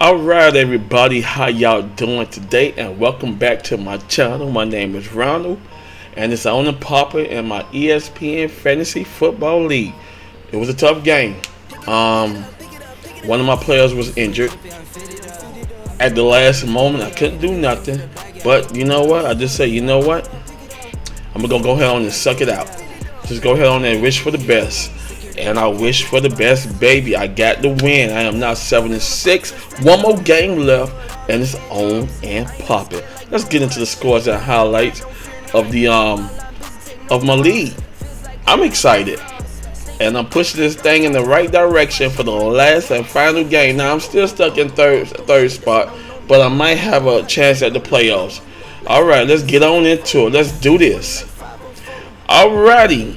Alright everybody, how y'all doing today? And welcome back to my channel. My name is Ronald and it's on and popping in my ESPN Fantasy Football League. It was a tough game. One of my players was injured. At the last moment I couldn't do nothing. But you know what? I just said, you know what? I'm gonna go ahead on and suck it out. Just go ahead on and wish for the best. And I wish for the best, baby. I got the win. I am now 7-6. One more game left, and it's on and popping. Let's get into the scores and highlights of the of my league. I'm excited, and I'm pushing this thing in the right direction for the last and final game. Now I'm still stuck in third spot, but I might have a chance at the playoffs. All right, let's get on into it. Let's do this. Alrighty.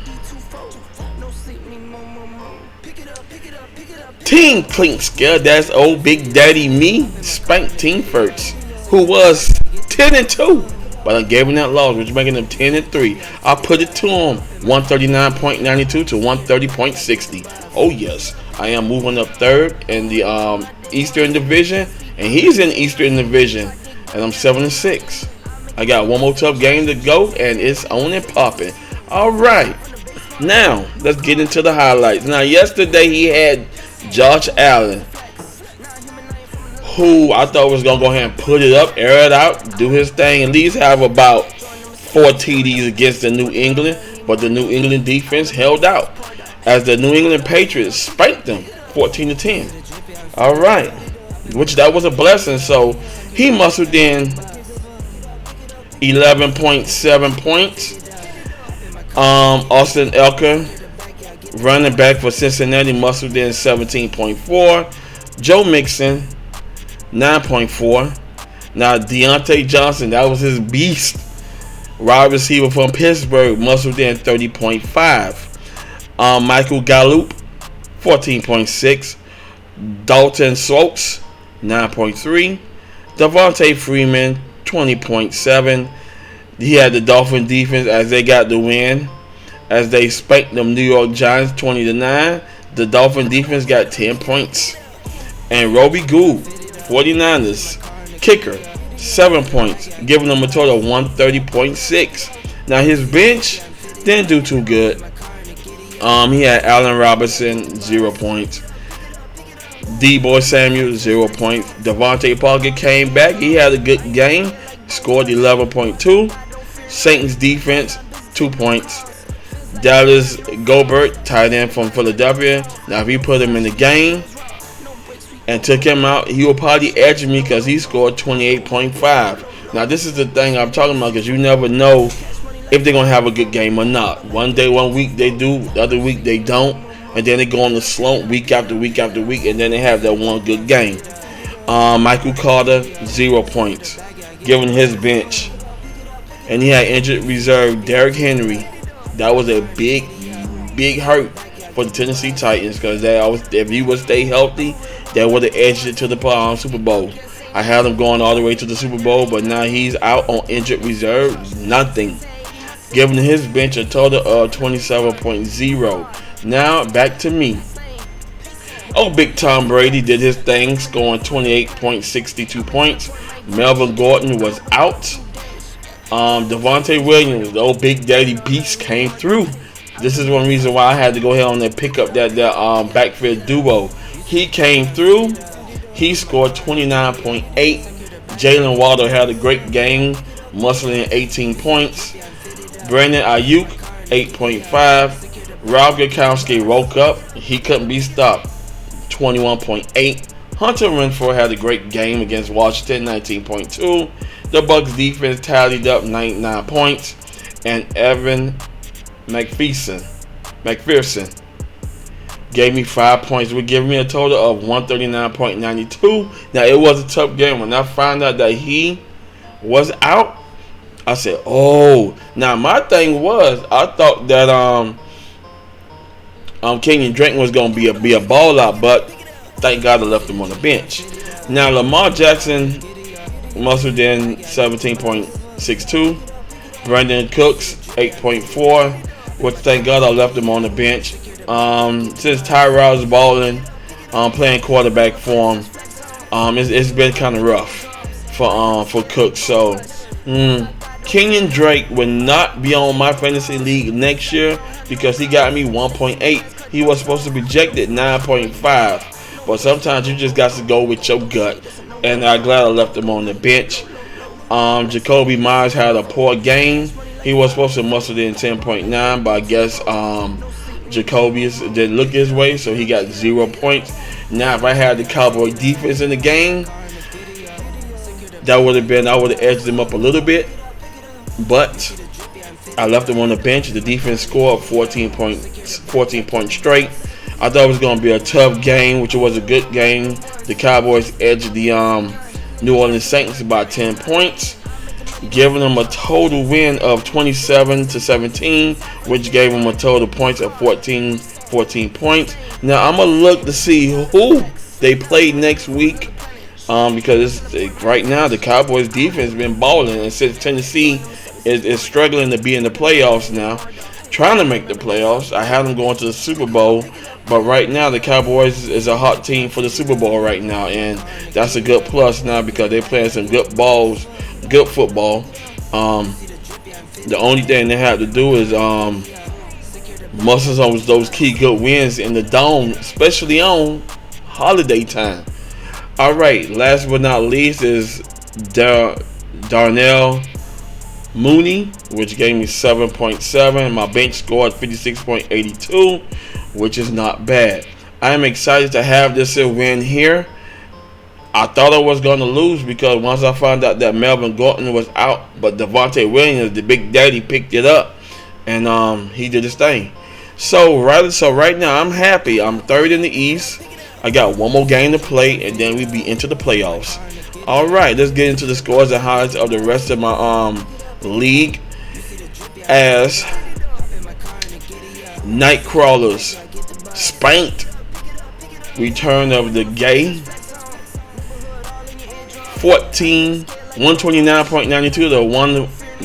Team Klinkska, that's old Big Daddy me, spanked Team First, who was 10-2, but I gave him that loss, which making them 10-3. I put it to him 139.92 to 130.60. Oh yes, I am moving up third in the Eastern Division, and he's in Eastern Division, and I'm 7-6. I got one more tough game to go, and it's on and popping. All right, now let's get into the highlights. Now yesterday he had Josh Allen, who I thought was going to go ahead and put it up, air it out, do his thing, at least have about 4 TDs against the New England, but the New England defense held out as the New England Patriots spanked them 14-10. All right, which that was a blessing. So he muscled in 11.7 points. Austin Eckler, running back for Cincinnati, muscled in 17.4. Joe Mixon, 9.4. Now Deontay Johnson, that was his beast. Wide receiver from Pittsburgh, muscled in 30.5. Michael Gallup, 14.6. Dalton Schultz, 9.3. Devontae Freeman, 20.7. He had the Dolphin defense as they got the win, as they spanked them New York Giants 20-9. The Dolphin defense got 10 points. And Roby Gould, 49ers kicker, 7 points, giving them a total of 130.6. Now his bench didn't do too good. He had Allen Robinson, 0 points. Deebo Samuel, 0 points. Devontae Parker came back. He had a good game, scored 11.2. Saints defense, 2 points. Dallas Goedert, tight end from Philadelphia. Now, if he put him in the game and took him out, he will probably edge me because he scored 28.5. Now, this is the thing I'm talking about, because you never know if they're going to have a good game or not. One week they do, the other week they don't, and then they go on the slump week after week after week, and then they have that one good game. Michael Carter, 0 points, given his bench. And he had injured reserve Derrick Henry. That was a big hurt for the Tennessee Titans, because if he would stay healthy, they would have edged it to the Super Bowl. I had him going all the way to the Super Bowl, but now he's out on injured reserve, nothing, giving his bench a total of 27.0. Now back to me. Oh, big Tom Brady did his thing, scoring 28.62 points. Melvin Gordon was out. Devontae Williams, the old Big Daddy Beast, came through. This is one reason why I had to go ahead on and pick up that backfield duo. He came through. He scored 29.8. Jalen Waddle had a great game, muscling 18 points. Brandon Ayuk, 8.5. Rob Gronkowski woke up. He couldn't be stopped, 21.8. Hunter Renfrow had a great game against Washington, 19.2. The Bucks defense tallied up 99 points, and Evan McPherson gave me 5 points, which gave me a total of 139.92. Now it was a tough game. When I found out that he was out, I said, "Oh." Now my thing was, I thought that Kenyon Drake was gonna be a ball out, but thank God I left him on the bench. Now Lamar Jackson muscled in 17.62. Brandon Cooks, 8.4. Which thank God I left him on the bench. Since Tyrod's balling, playing quarterback for him, It's been kind of rough for Cook. So Kenyon Drake will not be on my fantasy league next year because he got me 1.8. He was supposed to be projected 9.5. But sometimes you just got to go with your gut. And I'm glad I left him on the bench. Jacoby Myers had a poor game. He was supposed to muscle in 10.9, but I guess Jacoby didn't look his way, so he got 0 points. Now, if I had the Cowboy defense in the game, I would have edged him up a little bit. But I left him on the bench. The defense scored 14 points straight. I thought it was going to be a tough game, which was a good game. The Cowboys edged the New Orleans Saints by 10 points, giving them a total win of 27-17, which gave them a total points of 14 points. Now, I'm going to look to see who they play next week because right now the Cowboys defense has been balling, and since Tennessee is struggling to be in the playoffs now, trying to make the playoffs. I had them going to the Super Bowl, but right now the Cowboys is a hot team for the Super Bowl right now, and that's a good plus now because they're playing some good football. The only thing they have to do is muscle those key good wins in the dome, especially on holiday time. All right, last but not least is Darnell Mooney, which gave me 7.7. My bench scored 56.82, which is not bad. I am excited to have this win here. I thought I was going to lose because once I found out that Melvin Gordon was out, but Devontae Williams, the big daddy, picked it up, and he did his thing. So right now I'm happy. I'm third in the East. I got one more game to play, and then we'll be into the playoffs. All right, let's get into the scores and highlights of the rest of my league. As Nightcrawlers spanked return of the gay 129.92 to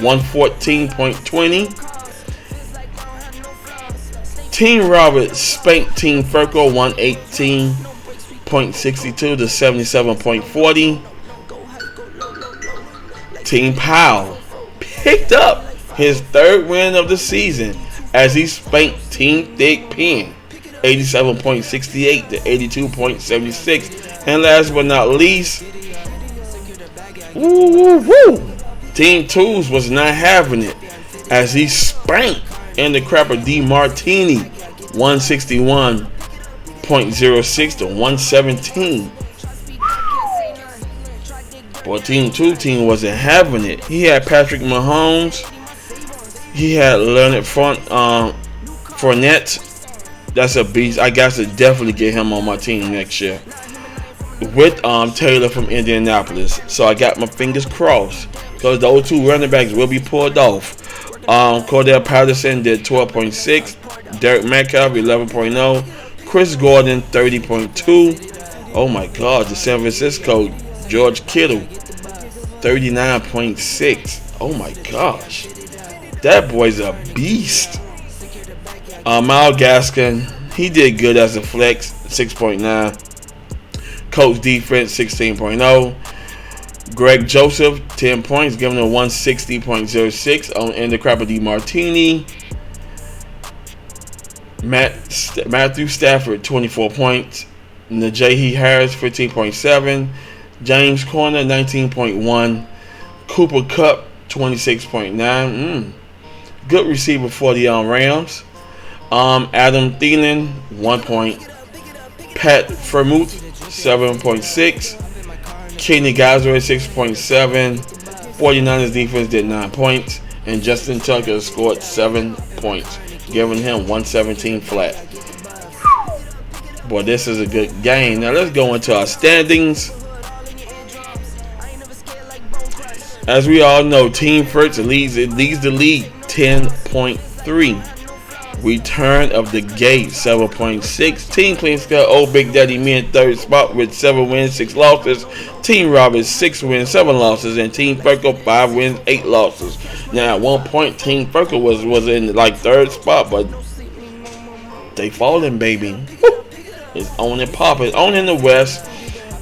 114.20. Team Robert spanked Team Furco 118.62 to 77.40. Team Powell picked up his third win of the season as he spanked Team Thick Pen 87.68 to 82.76. And last but not least, Team Tools was not having it as he spanked in the crapper D Martini 161.06 to 117. But Team 2 wasn't having it. He had Patrick Mahomes. He had Leonard Fournette. That's a beast. I got to definitely get him on my team next year. With Taylor from Indianapolis. So I got my fingers crossed because those two running backs will be pulled off. Cordell Patterson did 12.6. Derek Metcalf 11.0. Chris Gordon 30.2. Oh my God, the San Francisco George Kittle 39.6. Oh my gosh, that boy's a beast. Myles Gaskin, he did good as a flex 6.9. Coach defense 16.0. Greg Joseph 10 points, giving him 160.06 on Andy Crapper D Martini. Matthew Stafford 24 points. Najee Harris 15.7. James Conner 19.1. Cooper Kupp 26.9. Good receiver for the Rams. Adam Thielen 1 point. Pat Freiermuth 7.6. Kenny Galladay 6.7. 49ers defense did 9 points. And Justin Tucker scored 7 points, giving him 117 flat. Boy, this is a good game. Now let's go into our standings. As we all know, Team Furtz leads the league 10.3. Return of the Gate 7.6. Team Clean Skull, Old Big Daddy me in third spot with 7 wins, 6 losses. Team Roberts 6 wins, 7 losses, and Team Furco 5 wins, 8 losses. Now at one point Team Furco was in like third spot, but they falling, baby. It's on and popping. On in the West,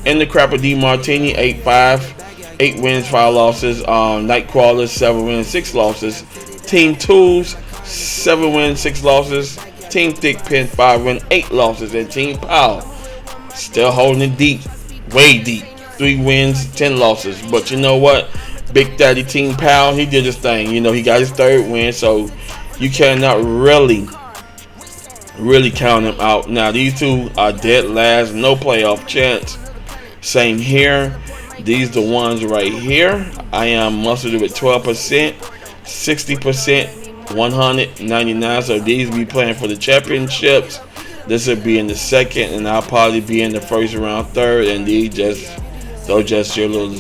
In the Crapper D Martini, 8-5, 8 wins, 5 losses. Nightcrawlers, 7 wins, 6 losses. Team Tools, 7 wins, 6 losses. Team Thick Pen, 5 wins, 8 losses. And Team Powell, still holding it deep, way deep. 3 wins, 10 losses. But you know what? Big Daddy Team Powell, he did his thing. You know, he got his 3rd win, so you cannot really count him out. Now, these two are dead last, no playoff chance. Same here. These the ones right here. I am mustard with 12%, 60%, 199. So these be playing for the championships. This will be in the 2nd, and I'll probably be in the 1st round, 3rd, and those just your little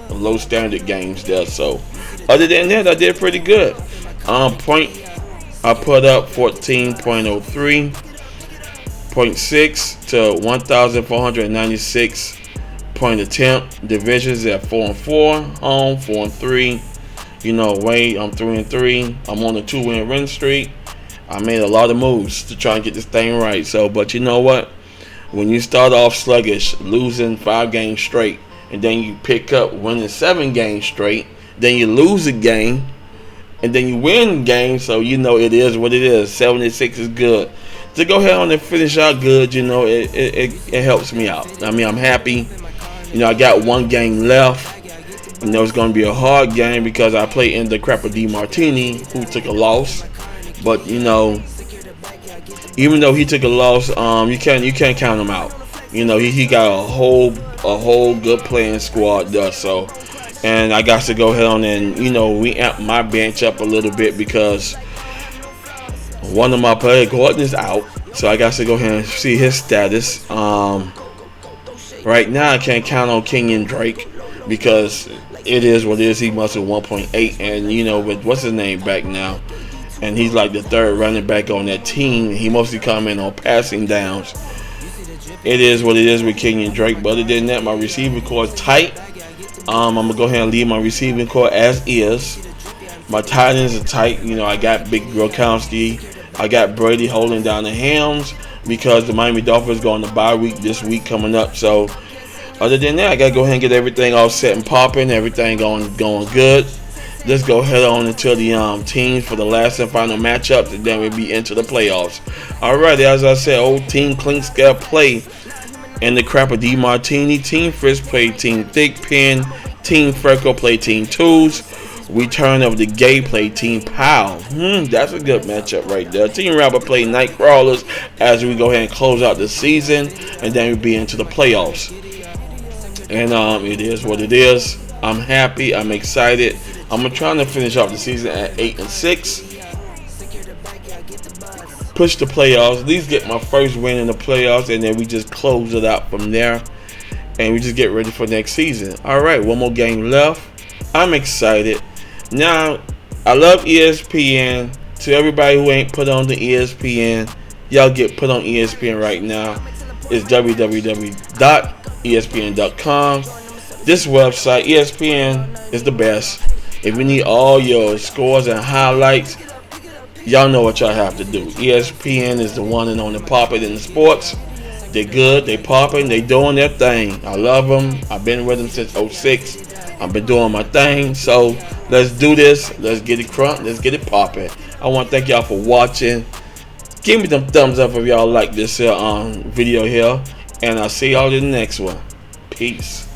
low standard games there. So other than that, I did pretty good. Point I put up 14.03.6 to 1,496 point attempt. Divisions at 4-4, home 4-3. You know, away I'm 3-3. I'm on a 2-win win streak. I made a lot of moves to try and get this thing right. So, but you know what? When you start off sluggish, losing 5 games straight, and then you pick up winning 7 games straight, then you lose a game, and then you win games, so you know it is what it is. 76 is good. To go ahead on and finish out good, you know, it helps me out. I mean, I'm happy. You know, I got 1 game left. You know, it's going to be a hard game because I play in the Crapper D Martini, who took a loss. But, you know, even though he took a loss, you can't count him out. You know, he got a whole good playing squad there. So, and I got to go ahead on and, you know, re-amp my bench up a little bit because one of my players, Gordon, is out. So I got to go ahead and see his status. Right now, I can't count on Kenyon Drake because it is what it is. He must have 1.8, and you know, with what's his name back now, and he's like the 3rd running back on that team. He mostly come in on passing downs. It is what it is with Kenyon Drake. But other than that, my receiving core is tight. I'm gonna go ahead and leave my receiving core as is. My tight ends are tight. You know, I got Big Gronkowski. I got Brady holding down the hams because the Miami Dolphins go on the bye week this week coming up. So other than that, I gotta go ahead and get everything all set and popping, everything going good. Let's go ahead on into the teams for the last and final matchups, and then we'll be into the playoffs. Alright, as I said, old Team Clink Scale play in the Crapper D Martini. Team Frisk play Team Thick Pen. Team Freckle play Team Tools. Return of the Gay play Team Powell. That's a good matchup right there. Team Rapper play Nightcrawlers as we go ahead and close out the season, and then we'll be into the playoffs. And it is what it is. I'm happy. I'm excited. I'm trying to finish off the season at 8-6. Push the playoffs. At least get my first win in the playoffs, and then we just close it out from there. And we just get ready for next season. All right, 1 more game left. I'm excited. Now, I love ESPN. To everybody who ain't put on the ESPN, y'all get put on ESPN right now. It's www.espn.com. This website, ESPN, is the best. If you need all your scores and highlights, y'all know what y'all have to do. ESPN is the one and only popping in the sports. They're good, they popping, they doing their thing. I love them. I've been with them since 06. I've been doing my thing. So let's do this. Let's get it crunk. Let's get it popping. I want to thank y'all for watching. Give me them thumbs up if y'all like this video here. And I'll see y'all in the next one. Peace.